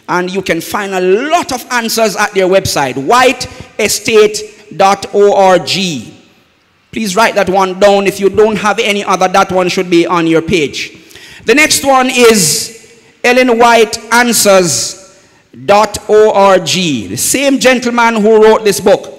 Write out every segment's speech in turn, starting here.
And you can find a lot of answers at their website, whiteestate.org. Please write that one down. If you don't have any other, that one should be on your page. The next one is ellenwhiteanswers.org. The same gentleman who wrote this book.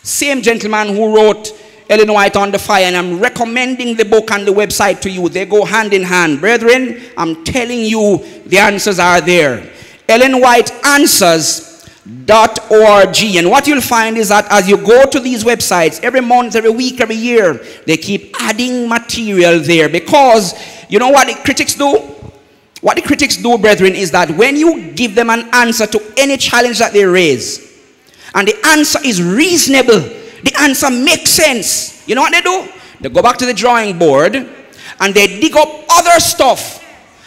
Same gentleman who wrote Ellen White on the Fire, and I'm recommending the book and the website to you. They go hand in hand. Brethren, I'm telling you, the answers are there. ellenwhiteanswers.org. And what you'll find is that as you go to these websites, every month, every week, every year, they keep adding material there. Because, you know what the critics do? What the critics do, brethren, is that when you give them an answer to any challenge that they raise, and the answer is reasonable, the answer makes sense, you know what they do? They go back to the drawing board and they dig up other stuff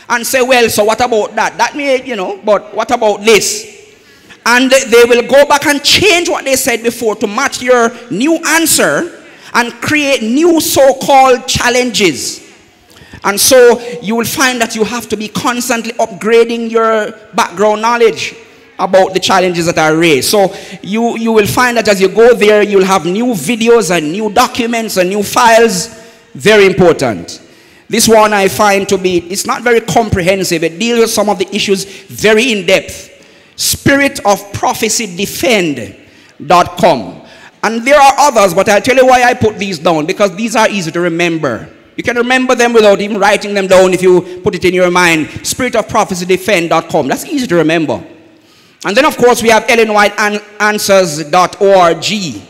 and say, well, so what about that? That may, you know, but what about this? And they will go back and change what they said before to match your new answer and create new so-called challenges. And so you will find that you have to be constantly upgrading your background knowledge about the challenges that are raised. So you will find that as you go there, you'll have new videos and new documents and new files. Very important. This one I find to be, it's not very comprehensive. It deals with some of the issues very in depth. spiritofprophecydefend.com. And there are others, but I'll tell you why I put these down, because these are easy to remember. You can remember them without even writing them down if you put it in your mind. spiritofprophecydefend.com. That's easy to remember. And then, of course, we have ellenwhiteanswers.org.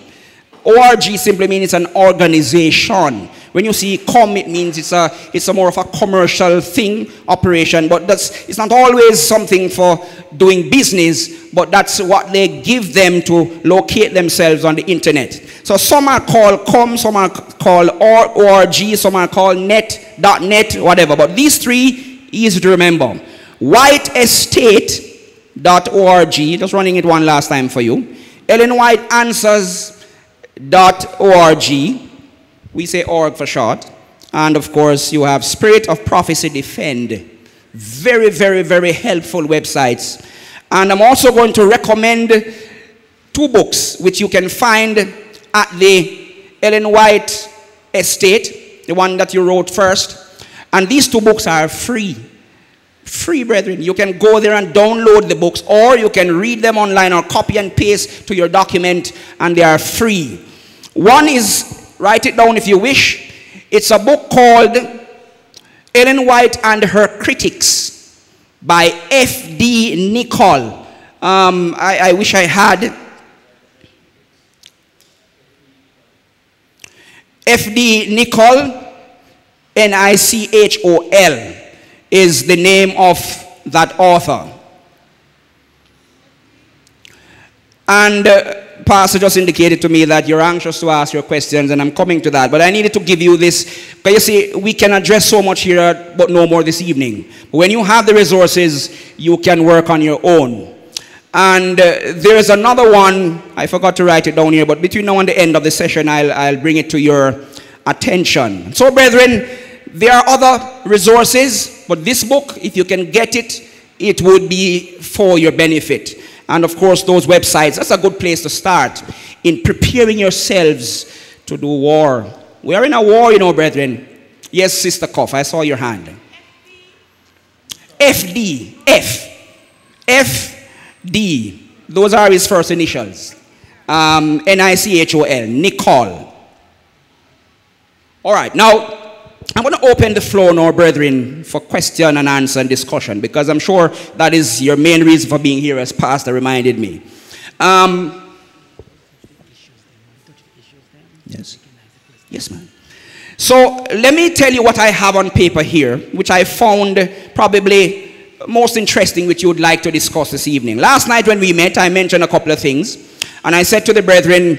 ORG simply means it's an organization. When you see com, it means it's a more of a commercial thing, operation. But it's not always something for doing business, but that's what they give them to locate themselves on the internet. So some are called com, some are called org, some are called net.net, whatever. But these three, easy to remember. whiteestate.org, just running it one last time for you. ellenwhiteanswers.org. We say org for short. And of course, you have Spirit of Prophecy Defend. Very, very, very helpful websites. And I'm also going to recommend 2 books which you can find at the Ellen White Estate, the one that you wrote first. And these 2 books are free. Free, brethren. You can go there and download the books, or you can read them online or copy and paste to your document, and they are free. One is, write it down if you wish. It's a book called Ellen White and Her Critics by F.D. Nichol. I wish I had. F.D. Nichol, Nichol, is the name of that author. And Pastor just indicated to me that you're anxious to ask your questions, and I'm coming to that. But I needed to give you this, because you see, we can address so much here, but no more this evening. But when you have the resources, you can work on your own. And there's another one, I forgot to write it down here, but between now and the end of the session, I'll bring it to your attention. So, brethren, there are other resources, but this book, if you can get it, it would be for your benefit. And of course, those websites, that's a good place to start in preparing yourselves to do war. We are in a war, you know, brethren. Yes, Sister Koff, I saw your hand. FD, FD. Those are his first initials. Nichol, Nichol. All right, now, I'm going to open the floor now, brethren, for question and answer and discussion, because I'm sure that is your main reason for being here, as Pastor reminded me. Yes. Yes, ma'am. So let me tell you what I have on paper here, which I found probably most interesting, which you would like to discuss this evening. Last night when we met, I mentioned a couple of things, and I said to the brethren,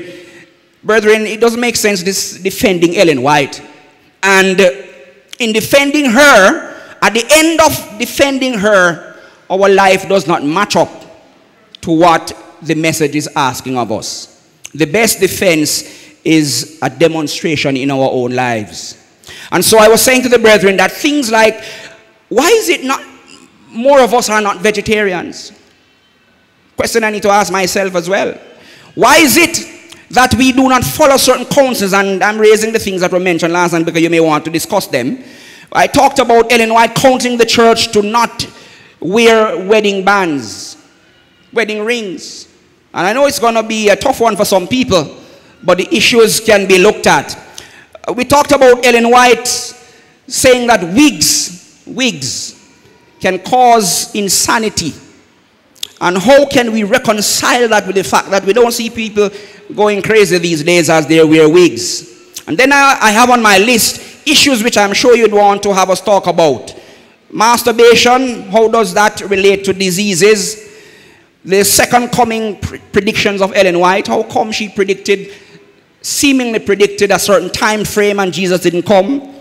it doesn't make sense this defending Ellen White. And in defending her, at the end of defending her, our life does not match up to what the message is asking of us. The best defense is a demonstration in our own lives. And so I was saying to the brethren that things like, why is it not more of us are not vegetarians? Question I need to ask myself as well. Why is it that we do not follow certain counsels? And I'm raising the things that were mentioned last night because you may want to discuss them. I talked about Ellen White counseling the church to not wear wedding bands, wedding rings. And I know it's going to be a tough one for some people, but the issues can be looked at. We talked about Ellen White saying that wigs can cause insanity. And how can we reconcile that with the fact that we don't see people going crazy these days as they wear wigs? And then I have on my list issues which I'm sure you'd want to have us talk about. Masturbation, how does that relate to diseases? The second coming predictions of Ellen White, how come she seemingly predicted a certain time frame and Jesus didn't come?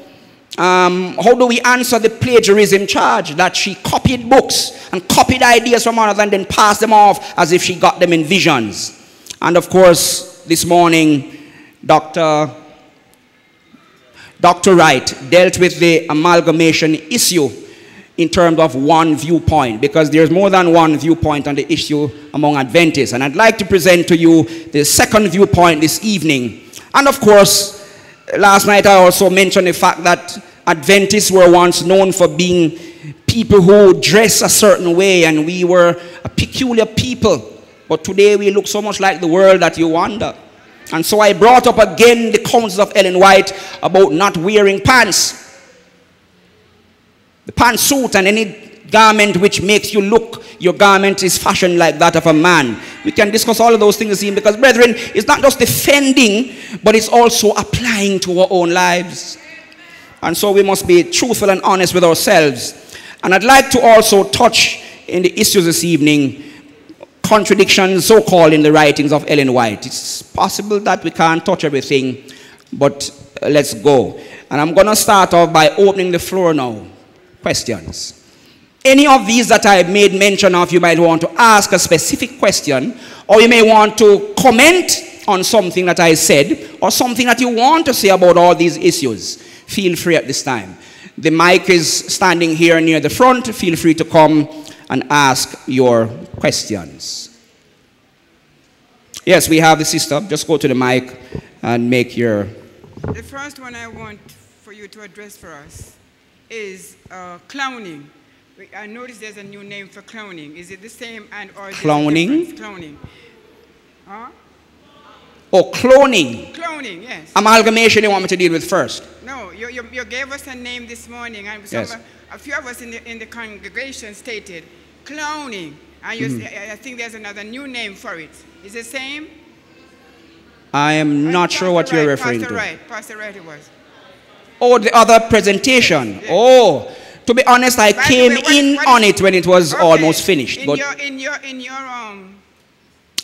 How do we answer the plagiarism charge that she copied books and copied ideas from others and then passed them off as if she got them in visions? And of course, this morning, Dr. Wright dealt with the amalgamation issue in terms of one viewpoint, because there's more than one viewpoint on the issue among Adventists. And I'd like to present to you the second viewpoint this evening. And of course, last night I also mentioned the fact that Adventists were once known for being people who dress a certain way, and we were a peculiar people. But today we look so much like the world that you wonder. And so I brought up again the counsels of Ellen White about not wearing pants. The pantsuit and any garment which makes you look, your garment is fashioned like that of a man. We can discuss all of those things this evening because, brethren, it's not just defending, but it's also applying to our own lives. And so we must be truthful and honest with ourselves. And I'd like to also touch in the issues this evening, contradictions so-called in the writings of Ellen White. It's possible that we can't touch everything, but let's go. And I'm going to start off by opening the floor now. Questions. Any of these that I made mention of, you might want to ask a specific question, or you may want to comment on something that I said, or something that you want to say about all these issues. Feel free at this time. The mic is standing here near the front. Feel free to come and ask your questions. Yes, we have the sister. Just go to the mic and make your... The first one I want for you to address for us is clowning. I noticed there's a new name for clowning. Is it the same and or clowning? Clowning. Huh? Oh, cloning. Cloning, yes. Amalgamation you want me to deal with first? No, you gave us a name this morning, and yes. A few of us in the congregation stated clowning. And I think there's another new name for it. Is it the same? I am not sure what you're referring to. Pastor Wright it was. Oh, the other presentation. Yes. Oh, to be honest, I came in on it when it was almost finished. But in your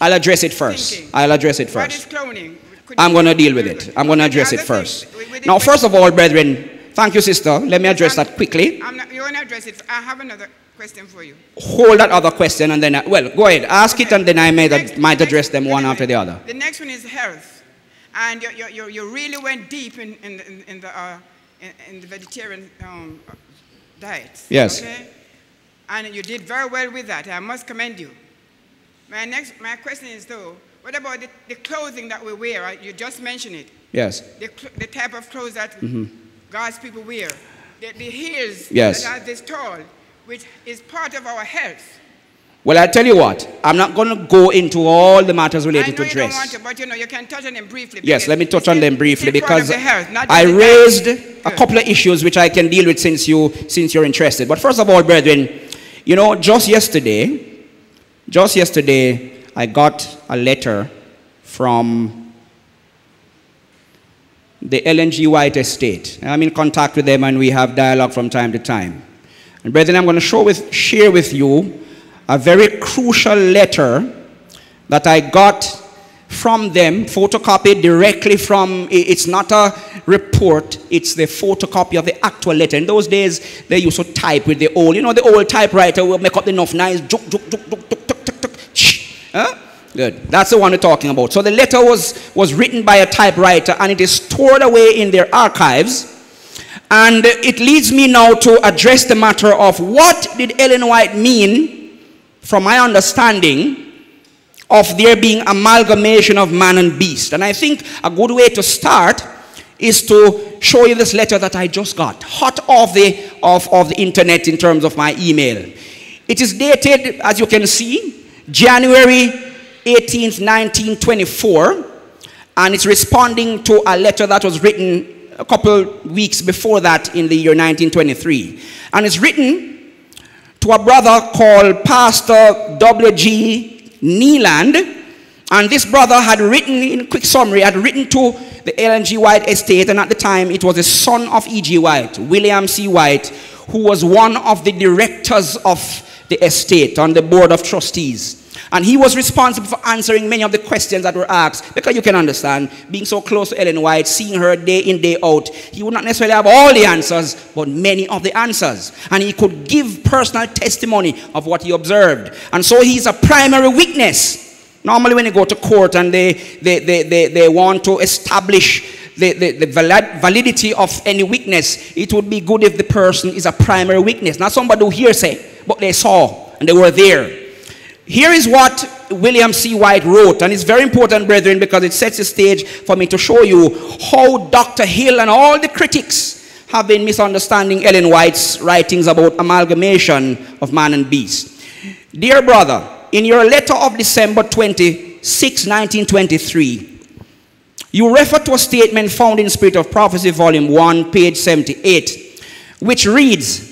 I'll address it first. thinking. I'll address it first. What is cloning? I'm going to deal with it. I'm going to address it first. Now, first of all, brethren, thank you, sister. Let me address that quickly. You want to address it? I have another question for you. Hold that other question and then, well, go ahead. Ask it and then I might address them one after the other. The next one is health. And you really went deep in the vegetarian diet. Yes. Okay? And you did very well with that. I must commend you. My question is though, what about the clothing that we wear? You just mentioned it. Yes. The type of clothes that God's people wear. The heels yes. that are this tall, which is part of our health. Well, I tell you what, I'm not going to go into all the matters related to dress. You don't want to, but you can touch on them briefly. Yes, let me touch on them briefly because I raised a couple of issues which I can deal with since you're interested. But first of all, brethren, you know, just yesterday, I got a letter from the LNG White Estate. I'm in contact with them and we have dialogue from time to time. And brethren, I'm going to share with you a very crucial letter that I got from them, photocopied directly from, it's not a report, it's the photocopy of the actual letter. In those days, they used to type with the old, you know, the old typewriter will make up enough nice, huh? Good. That's the one we're talking about. So the letter was written by a typewriter and it is stored away in their archives. And it leads me now to address the matter of what did Ellen White mean, from my understanding, of there being amalgamation of man and beast. And I think a good way to start is to show you this letter that I just got, hot off the internet in terms of my email. It is dated, as you can see, January 18th, 1924, and it's responding to a letter that was written a couple weeks before that in the year 1923. And it's written to a brother called Pastor W.G. Neeland. And this brother had written, in quick summary, had written to the Ellen G. White estate, and at the time it was the son of E.G. White, William C. White, who was one of the directors of the estate on the board of trustees. And he was responsible for answering many of the questions that were asked, because you can understand, being so close to Ellen White, seeing her day in, day out, he would not necessarily have all the answers, but many of the answers. And he could give personal testimony of what he observed. And so he's a primary witness. Normally when you go to court and they want to establish the validity of any witness, it would be good if the person is a primary witness, not somebody who hearsay, but they saw and they were there. Here is what William C. White wrote, and it's very important, brethren, because it sets the stage for me to show you how Dr. Hill and all the critics have been misunderstanding Ellen White's writings about amalgamation of man and beast. Dear brother, in your letter of December 26, 1923, you refer to a statement found in Spirit of Prophecy, Volume 1, page 78, which reads,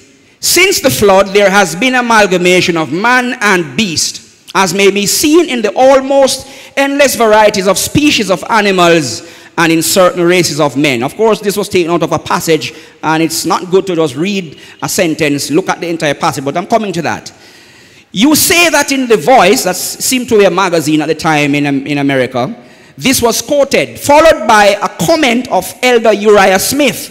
"Since the flood, there has been amalgamation of man and beast, as may be seen in the almost endless varieties of species of animals and in certain races of men." Of course, this was taken out of a passage, and it's not good to just read a sentence, look at the entire passage, but I'm coming to that. You say that in The Voice, that seemed to be a magazine at the time in America, this was quoted, followed by a comment of Elder Uriah Smith,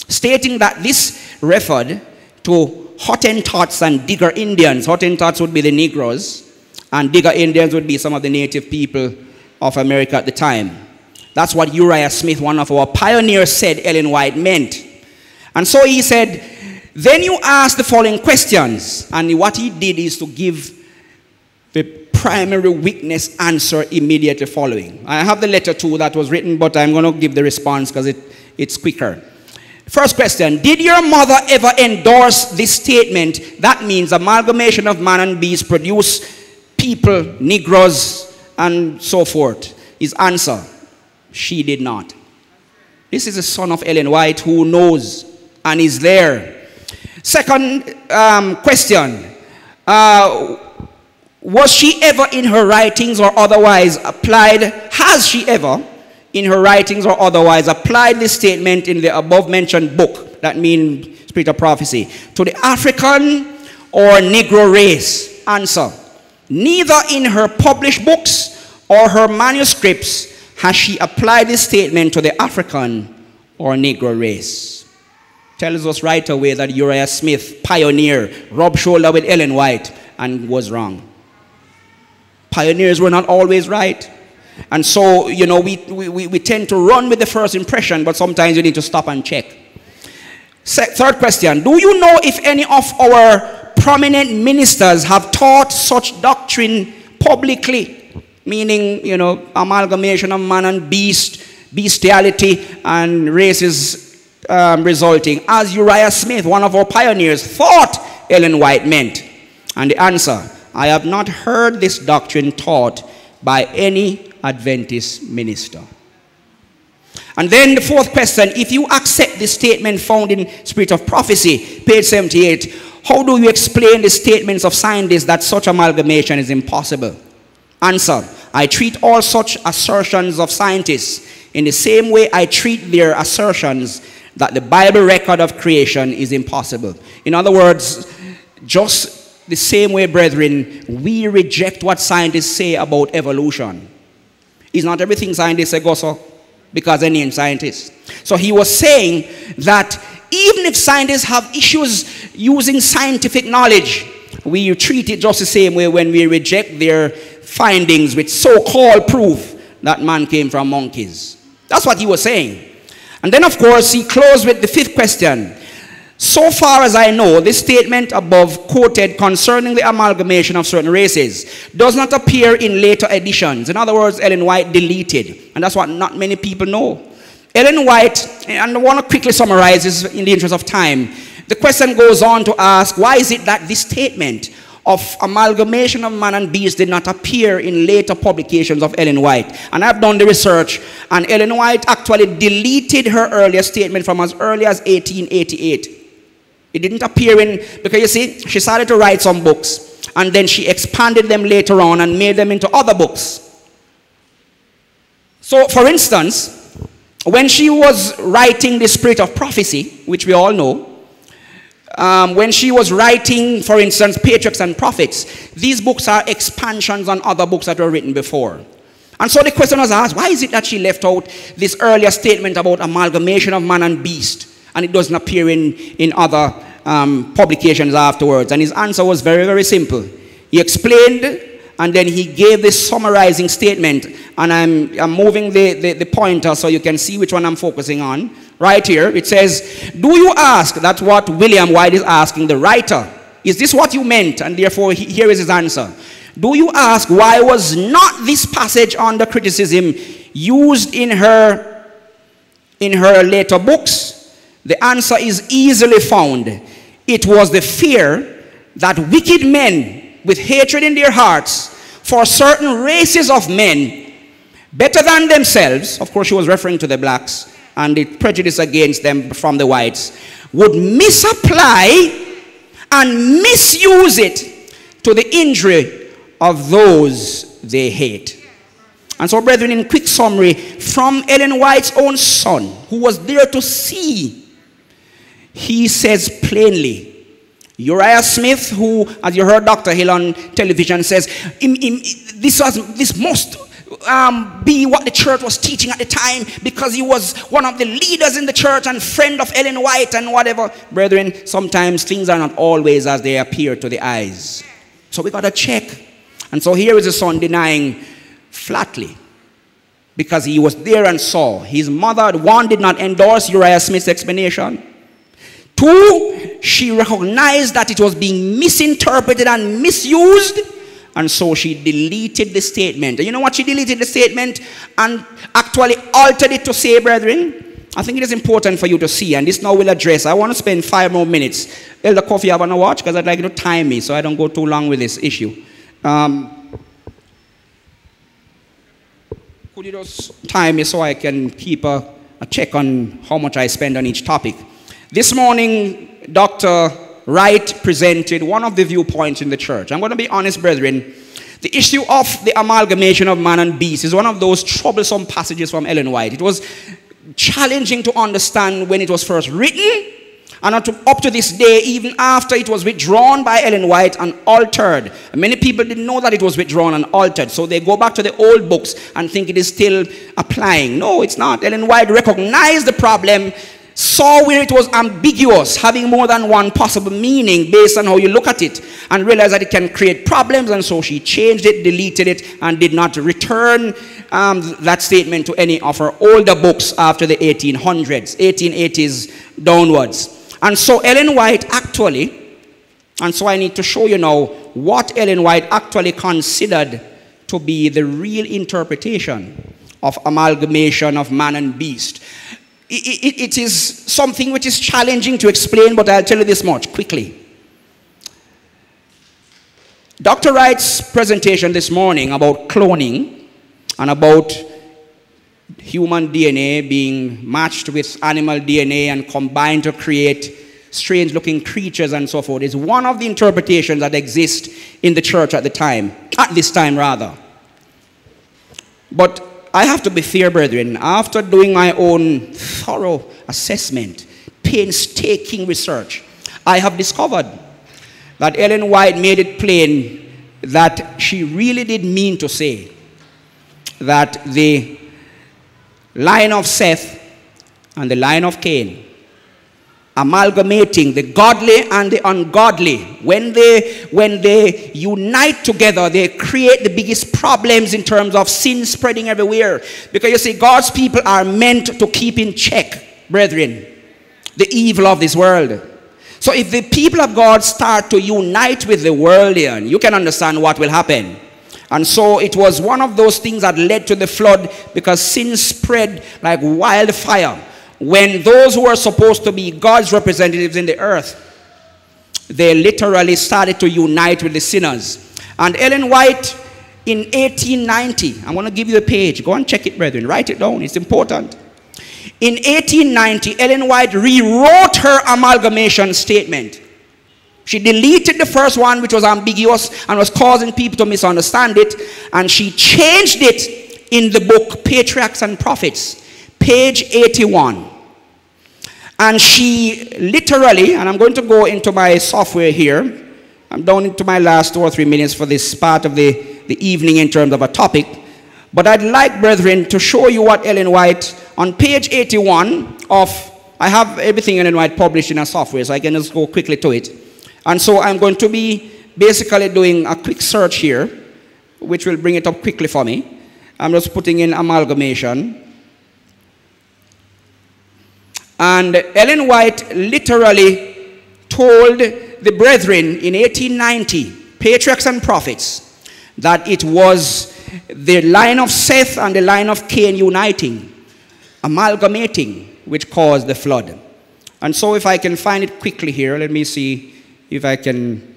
stating that this referred to Hottentots and Digger Indians. Hottentots would be the Negroes, and Digger Indians would be some of the native people of America at the time. That's what Uriah Smith, one of our pioneers, said Ellen White meant. And so he said, then you ask the following questions. And what he did is to give the primary witness answer immediately following. I have the letter too that was written, but I'm going to give the response because it's quicker. First question, did your mother ever endorse this statement? That means amalgamation of man and beast produce people, Negroes, and so forth. His answer, she did not. This is the son of Ellen White who knows and is there. Second question, was she ever in her writings or otherwise applied, has she ever in her writings or otherwise applied this statement in the above mentioned book, that means Spirit of Prophecy, to the African or Negro race? Answer, neither in her published books or her manuscripts has she applied this statement to the African or Negro race. Tells us right away that Uriah Smith, pioneer, rubbed shoulder with Ellen White and was wrong. Pioneers were not always right. And so, you know, we tend to run with the first impression, but sometimes you need to stop and check. Third question, do you know if any of our prominent ministers have taught such doctrine publicly? Meaning, you know, amalgamation of man and beast, bestiality and races resulting, as Uriah Smith, one of our pioneers, thought Ellen White meant. And the answer, I have not heard this doctrine taught by any Adventist minister. And then the fourth question, if you accept the statement found in Spirit of Prophecy, page 78, how do you explain the statements of scientists that such amalgamation is impossible? Answer, I treat all such assertions of scientists in the same way I treat their assertions that the Bible record of creation is impossible. In other words, just the same way, brethren, we reject what scientists say about evolution. It's not everything scientists say goes so, because they're named scientists. So he was saying that even if scientists have issues using scientific knowledge, we treat it just the same way when we reject their findings with so-called proof that man came from monkeys. That's what he was saying. And then, of course, he closed with the fifth question. So far as I know, this statement above quoted concerning the amalgamation of certain races does not appear in later editions. In other words, Ellen White deleted. And that's what not many people know. Ellen White, and I want to quickly summarize this in the interest of time. The question goes on to ask, why is it that this statement of amalgamation of man and beast did not appear in later publications of Ellen White? And I've done the research, and Ellen White actually deleted her earlier statement from as early as 1888. It didn't appear in, because you see, she started to write some books, and then she expanded them later on and made them into other books. So, for instance, when she was writing The Spirit of Prophecy, which we all know, when she was writing, for instance, Patriarchs and Prophets, these books are expansions on other books that were written before. And so the question was asked, why is it that she left out this earlier statement about amalgamation of man and beast, and it doesn't appear in other publications afterwards? And his answer was very, very simple. He explained, and then he gave this summarizing statement, and I'm moving the pointer so you can see which one I'm focusing on. Right here, it says, do you ask, that's what William White is asking the writer, is this what you meant? And therefore, here is his answer. Do you ask, why was not this passage under criticism used in her later books? The answer is easily found. It was the fear that wicked men with hatred in their hearts for certain races of men better than themselves, of course she was referring to the blacks, and the prejudice against them from the whites, would misapply and misuse it to the injury of those they hate. And so, brethren, in quick summary, from Ellen White's own son, who was there to see, he says plainly, Uriah Smith, who, as you heard Dr. Hill on television, says, this must be what the church was teaching at the time, because he was one of the leaders in the church and friend of Ellen White and whatever. Brethren, sometimes things are not always as they appear to the eyes. So we got to check. And so here is the son denying flatly, because he was there and saw. His mother, one, did not endorse Uriah Smith's explanation. Two, she recognized that it was being misinterpreted and misused, and so she deleted the statement. And you know what? She deleted the statement and actually altered it to say, brethren, I think it is important for you to see, and this now will address. I want to spend 5 more minutes. Elder Coffee, I want to watch, because I'd like you to time me so I don't go too long with this issue. Could you just time me so I can keep a check on how much I spend on each topic? This morning, Dr. Wright presented one of the viewpoints in the church. I'm going to be honest, brethren. The issue of the amalgamation of man and beast is one of those troublesome passages from Ellen White. It was challenging to understand when it was first written, and up to this day, even after it was withdrawn by Ellen White and altered. Many people didn't know that it was withdrawn and altered, so they go back to the old books and think it is still applying. No, it's not. Ellen White recognized the problem, saw where it was ambiguous, having more than one possible meaning based on how you look at it, and realized that it can create problems, and so she changed it, deleted it, and did not return that statement to any of her older books after the 1800s, 1880s downwards. And so Ellen White actually, and so I need to show you now what Ellen White actually considered to be the real interpretation of amalgamation of man and beast. It is something which is challenging to explain, but I'll tell you this much quickly. Dr. Wright's presentation this morning about cloning and about human DNA being matched with animal DNA and combined to create strange looking creatures and so forth is one of the interpretations that exist in the church at this time rather. But I have to be fair, brethren. After doing my own thorough assessment, painstaking research, I have discovered that Ellen White made it plain that she really did mean to say that the line of Seth and the line of Cain, amalgamating the godly and the ungodly, when they unite together, they create the biggest problems in terms of sin spreading everywhere. Because you see, God's people are meant to keep in check. brethren, the evil of this world. So if the people of God start to unite with the world, you can understand what will happen. And so it was one of those things that led to the flood, because sin spread like wildfire. When those who were supposed to be God's representatives in the earth, they literally started to unite with the sinners. And Ellen White in 1890, I'm going to give you the page. Go and check it, brethren. Write it down. It's important. In 1890, Ellen White rewrote her amalgamation statement. She deleted the first one, which was ambiguous and was causing people to misunderstand it. And she changed it in the book Patriarchs and Prophets, page 81. And she literally, and I'm going to go into my software here. I'm down into my last 2 or 3 minutes for this part of the evening in terms of a topic. But I'd like, brethren, to show you what Ellen White, on page 81 of, I have everything Ellen White published in her software, so I can just go quickly to it. And so I'm going to be basically doing a quick search here, which will bring it up quickly for me. I'm just putting in amalgamation. And Ellen White literally told the brethren in 1890, Patriarchs and Prophets, that it was the line of Seth and the line of Cain uniting, amalgamating, which caused the flood. And so if I can find it quickly here, let me see if I can.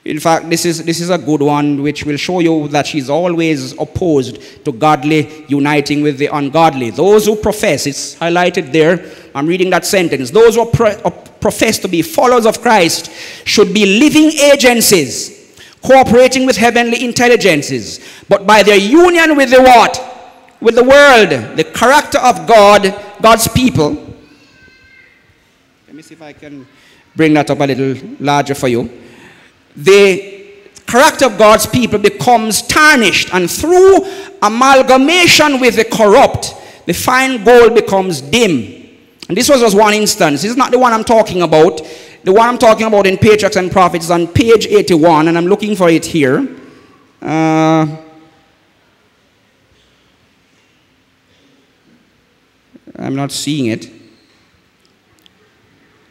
In fact, this is a good one, which will show you that she's always opposed to godly uniting with the ungodly. Those who profess, it's highlighted there, I'm reading that sentence, those who profess to be followers of Christ should be living agencies, cooperating with heavenly intelligences, but by their union with the what? With the world, the character of God, God's people. Let me see if I can bring that up a little larger for you. The character of God's people becomes tarnished, and through amalgamation with the corrupt, the fine gold becomes dim. And this was just one instance. This is not the one I'm talking about. The one I'm talking about in Patriarchs and Prophets is on page 81, and I'm looking for it here. I'm not seeing it.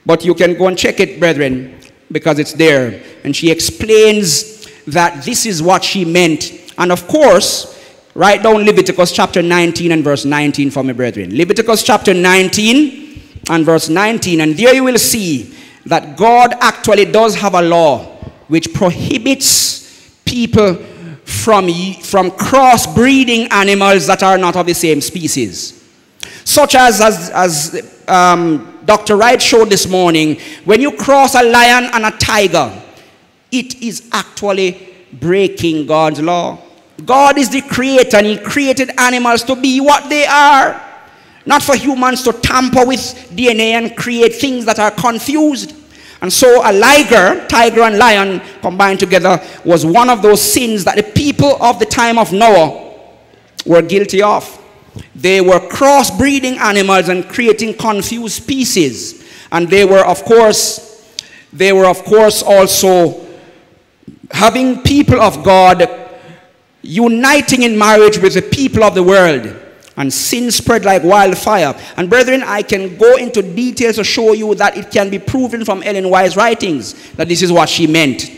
But you can go and check it, brethren, because it's there. And she explains that this is what she meant. And of course, write down Leviticus chapter 19 and verse 19 for me, brethren. Leviticus chapter 19 and verse 19. And there you will see that God actually does have a law which prohibits people from crossbreeding animals that are not of the same species. Such as Dr. Wright showed this morning, when you cross a lion and a tiger, it is actually breaking God's law. God is the creator, and he created animals to be what they are. Not for humans to tamper with DNA and create things that are confused. And so a liger, tiger and lion combined together, was one of those sins that the people of the time of Noah were guilty of. They were crossbreeding animals and creating confused species. And they were of course also having people of God uniting in marriage with the people of the world. And sin spread like wildfire. And brethren, I can go into details to show you that it can be proven from Ellen White's writings that this is what she meant.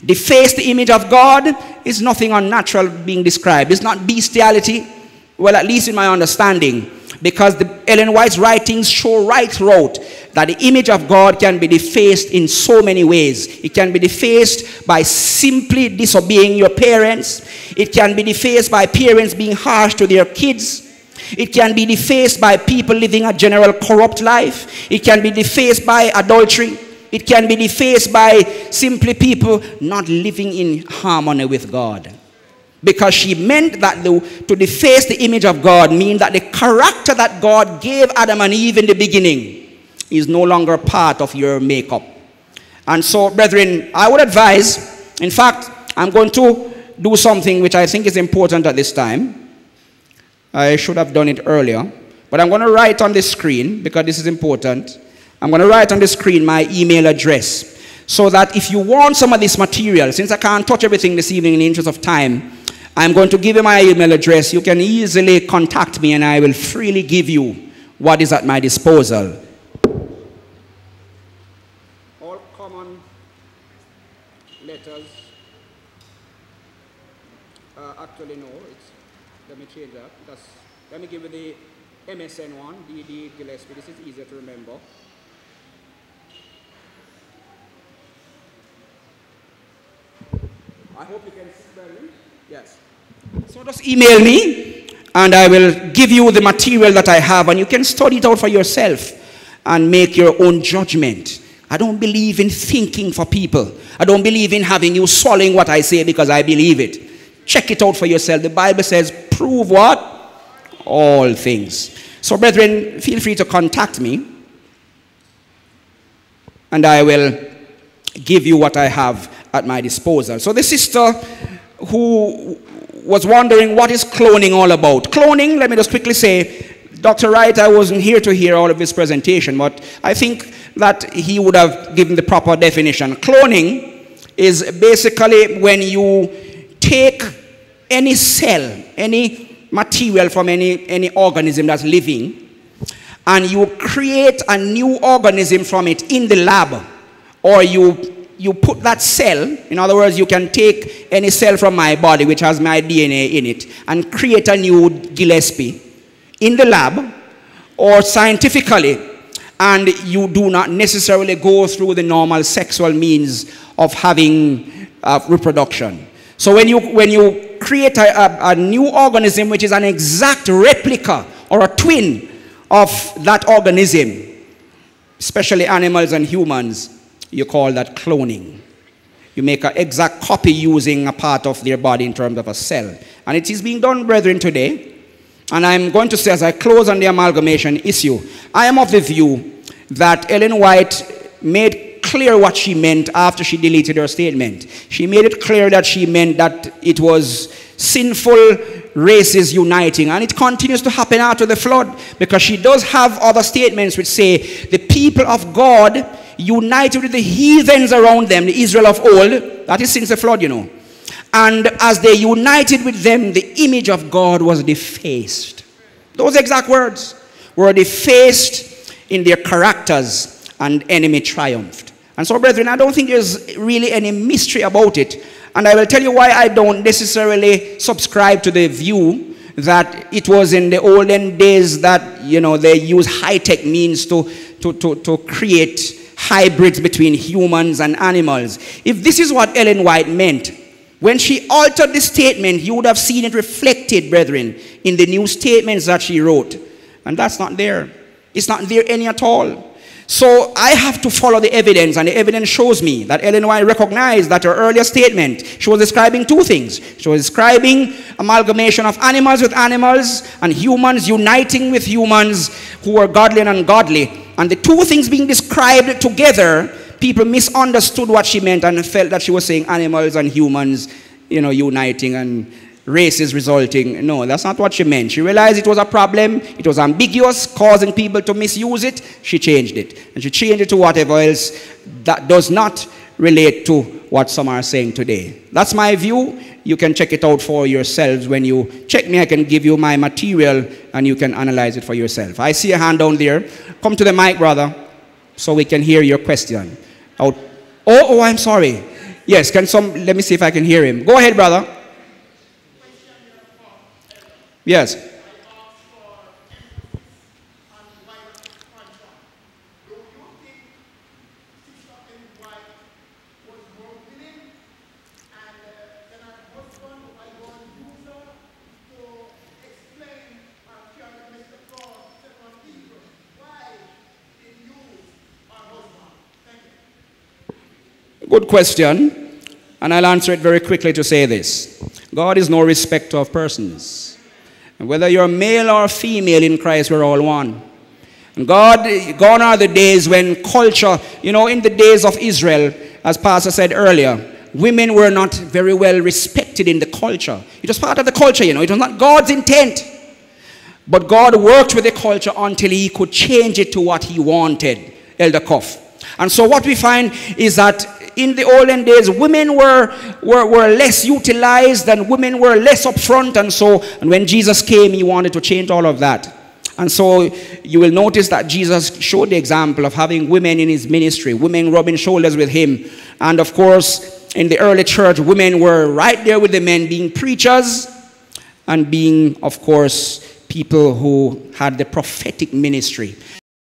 Deface the image of God is nothing unnatural being described. It's not bestiality. Well, at least in my understanding, because Ellen White's writings show right throughout that the image of God can be defaced in so many ways. It can be defaced by simply disobeying your parents. It can be defaced by parents being harsh to their kids. It can be defaced by people living a general corrupt life. It can be defaced by adultery. It can be defaced by simply people not living in harmony with God. Because she meant that to deface the image of God means that the character that God gave Adam and Eve in the beginning is no longer part of your makeup. And so, brethren, I would advise, in fact, I'm going to do something which I think is important at this time. I should have done it earlier. But I'm going to write on the screen, because this is important. I'm going to write on the screen my email address, so that if you want some of this material, since I can't touch everything this evening in the interest of time, I'm going to give you my email address. You can easily contact me, and I will freely give you what is at my disposal. All common letters. Actually, no. Let me change that. Let me give you the MSN one, Derrick Gillespie. This is easier to remember. I hope you can see clearly. Yes. So just email me, and I will give you the material that I have, and you can study it out for yourself and make your own judgment. I don't believe in thinking for people. I don't believe in having you swallowing what I say because I believe it. Check it out for yourself. The Bible says, prove what? All things. So, brethren, feel free to contact me, and I will give you what I have at my disposal. So the sister who was wondering what is cloning all about. Cloning, let me just quickly say, Dr. Wright, I wasn't here to hear all of his presentation, but I think that he would have given the proper definition. Cloning is basically when you take any cell, any material from any organism that's living, and you create a new organism from it in the lab, or you put that cell, in other words, you can take any cell from my body which has my DNA in it and create a new Gillespie in the lab or scientifically, and you do not necessarily go through the normal sexual means of having reproduction. So when you create a new organism which is an exact replica or a twin of that organism, especially animals and humans, you call that cloning. You make an exact copy using a part of their body in terms of a cell. And it is being done, brethren, today. And I'm going to say, as I close on the amalgamation issue, I am of the view that Ellen White made clear what she meant after she deleted her statement. She made it clear that she meant that it was sinful races uniting, and it continues to happen after the flood, because she does have other statements which say the people of God united with the heathens around them, the Israel of old, that is since the flood, you know. And as they united with them, the image of God was defaced. Those exact words were defaced in their characters, and enemy triumphed. And so, brethren, I don't think there's really any mystery about it. And I will tell you why I don't necessarily subscribe to the view that it was in the olden days that, you know, they use high-tech means to create hybrids between humans and animals. If this is what Ellen White meant, when she altered the statement, you would have seen it reflected, brethren, in the new statements that she wrote. And that's not there. It's not there any at all. So I have to follow the evidence, and the evidence shows me that Ellen White recognized that her earlier statement, she was describing two things. She was describing amalgamation of animals with animals and humans uniting with humans who were godly and ungodly. And the two things being described together, people misunderstood what she meant and felt that she was saying animals and humans, you know, uniting and races resulting. No, that's not what she meant. She realized it was a problem. It was ambiguous, causing people to misuse it. She changed it. And she changed it to whatever else that does not relate to what some are saying today. That's my view. You can check it out for yourselves. When you check me, I can give you my material and you can analyze it for yourself. I see a hand down there. Come to the mic, brother, so we can hear your question. Oh, I'm sorry. Yes, let me see if I can hear him. Go ahead, brother. Yes. Good question, and I'll answer it very quickly to say this. God is no respecter of persons. And whether you're male or female in Christ, we're all one. And gone are the days when culture, you know, in the days of Israel, as Pastor said earlier, women were not very well respected in the culture. It was part of the culture, you know. It was not God's intent. But God worked with the culture until he could change it to what he wanted, Elder Cuff. And so what we find is that in the olden days, women were less utilized and women were less upfront, and when Jesus came, he wanted to change all of that. And so you will notice that Jesus showed the example of having women in his ministry, women rubbing shoulders with him. And of course, in the early church, women were right there with the men, being preachers and being, of course, people who had the prophetic ministry.